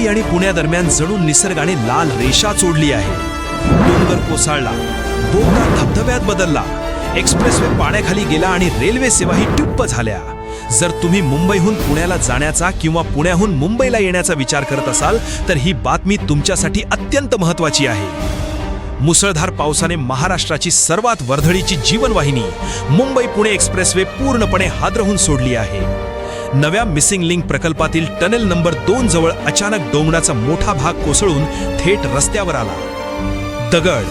मुंबई आणि पुण्यादरम्यान जणू निसर्गाने लाल रेषा चोडली आहे. डोंगर कोसळला, बोगदा धबधब्यात बदलला, एक्सप्रेसवे पाण्याखाली गेला आणि रेल्वे सेवाही ठप्प झाल्या. जर तुम्ही मुंबईहून पुण्याला जाण्याचा किंवा पुण्याहून मुंबईला येण्याचा विचार करत असाल तर ही बातमी तुमच्यासाठी अत्यंत महत्त्वाची आहे. मुसळधार पावसाने महाराष्ट्राची सर्वात वर्दळीची जीवनवाहिनी मुंबई पुणे एक्सप्रेसवे पूर्णपणे हादरवून सोडली आहे. नव्या मिसिंग लिंक प्रकल्पातील टनेल नंबर 2 जवळ अचानक डोंगराचा मोठा भाग कोसळून थेट रस्त्यावर आला. दगड,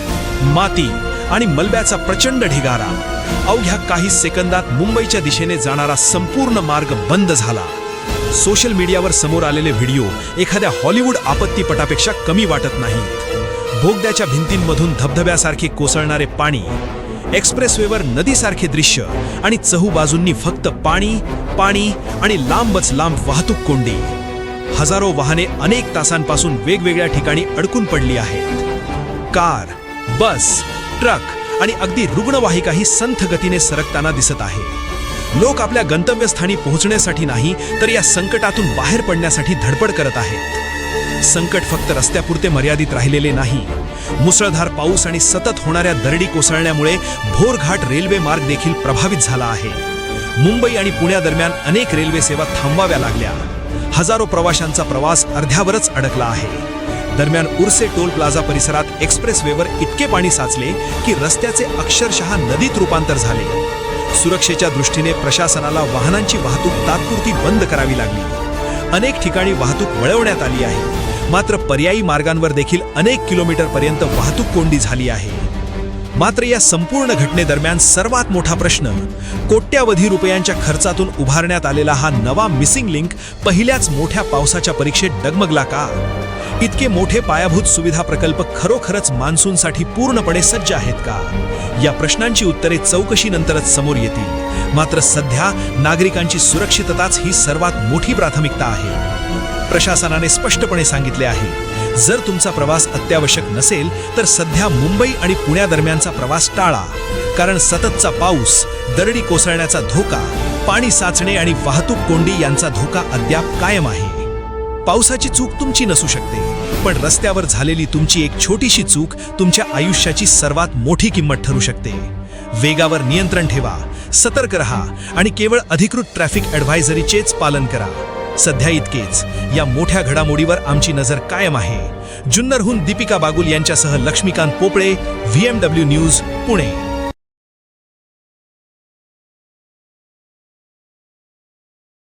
माती आणि मलब्याचा प्रचंड ढिगारा. अवघ्या काही सेकंदात मुंबईच्या दिशेने जाणारा संपूर्ण मार्ग बंद झाला. सोशल मीडियावर समोर आलेले व्हिडिओ एखाद्या हॉलिवूड आपत्तीपटापेक्षा कमी वाटत नाहीत. बोगद्याच्या भिंतींमधून धबधब्यासारखे कोसळणारे पाणी, एक्सप्रेसवेवर नदीसारखे दृश्य आणि चहूबाजूंनी फक्त पाणी पाणी आणि लांबच लांब वाहतूक कोंडी. हजारो वाहने अनेक तासांपासून वेगवेगळ्या ठिकाणी अडकून पडली आहेत. कार, बस, ट्रक आणि अगदी रुग्णवाहिकाही संथ गतीने सरकताना दिसत आहे. लोक आपल्या गंतव्यस्थानी पोहोचण्यासाठी नाही तर या संकटातून बाहेर पडण्यासाठी धडपड करत आहेत. संकट फक्त रस्त्यापुरते मर्यादित राहिलेले नाही. मुसळधार पाऊस आणि सतत होणाऱ्या दरडी कोसळण्यामुळे भोरघाट रेल्वे मार्ग देखील प्रभावित झाला आहे. मुंबई आणि पुण्यादरम्यान अनेक रेल्वे सेवा थांबवाव्या लागल्या. हजारो प्रवाशांचा प्रवास अर्ध्यावरच अडकला आहे. दरम्यान उर्से टोल प्लाझा परिसरात एक्सप्रेसवेवर इतके पाणी साचले की रस्त्याचे अक्षरशः नदीत रूपांतर झाले. सुरक्षेच्या दृष्टीने प्रशासनाला वाहनांची वाहतूक तात्पुरती बंद करावी लागली. अनेक ठिकाणी वाहतूक वळवण्यात आली आहे. मात्र पर्यायी मार्गांवर देखील अनेक किलोमीटरपर्यंत वाहतूक कोंडी झाली आहे. मात्र या संपूर्ण घटनेदरम्यान सर्वात मोठा प्रश्न, कोट्यावधी रुपयांच्या खर्चातून उभारण्यात आलेला हा नवा मिसिंग लिंक पहिल्याच मोठ्या पावसाच्या परीक्षेत डगमगला का? इतके मोठे पायाभूत सुविधा प्रकल्प खरोखरच मान्सूनसाठी पूर्णपणे सज्ज आहेत का? या प्रश्नांची उत्तरे चौकशीनंतरच समोर येतील. मात्र सध्या नागरिकांची सुरक्षितताच ही सर्वात मोठी प्राथमिकता आहे. प्रशासनाने स्पष्टपणे सांगितले आहे, जर तुमचा प्रवास अत्यावश्यक नसेल तर सध्या मुंबई आणि पुण्यादरम्यानचा प्रवास टाळा. कारण सततचा पाऊस, दरडी कोसळण्याचा धोका, पाणी साचणे आणि वाहतूक कोंडी यांचा धोका अद्याप कायम आहे. पावसाची चूक तुमची नसू शकते, पण रस्त्यावर झालेली तुमची एक छोटीशी चूक तुमच्या आयुष्याची सर्वात मोठी किंमत ठरू शकते. वेगावर नियंत्रण ठेवा, सतर्क रहा आणि केवळ अधिकृत ट्रॅफिक ॲडव्हायझरीचेच पालन करा. सध्या इतकेच. या मोठ्या घडामोडीवर आमची नजर कायम आहे. जुन्नरहून दीपिका बागुल यांच्यासह लक्ष्मीकांत पोपळे, VMW न्यूज, पुणे.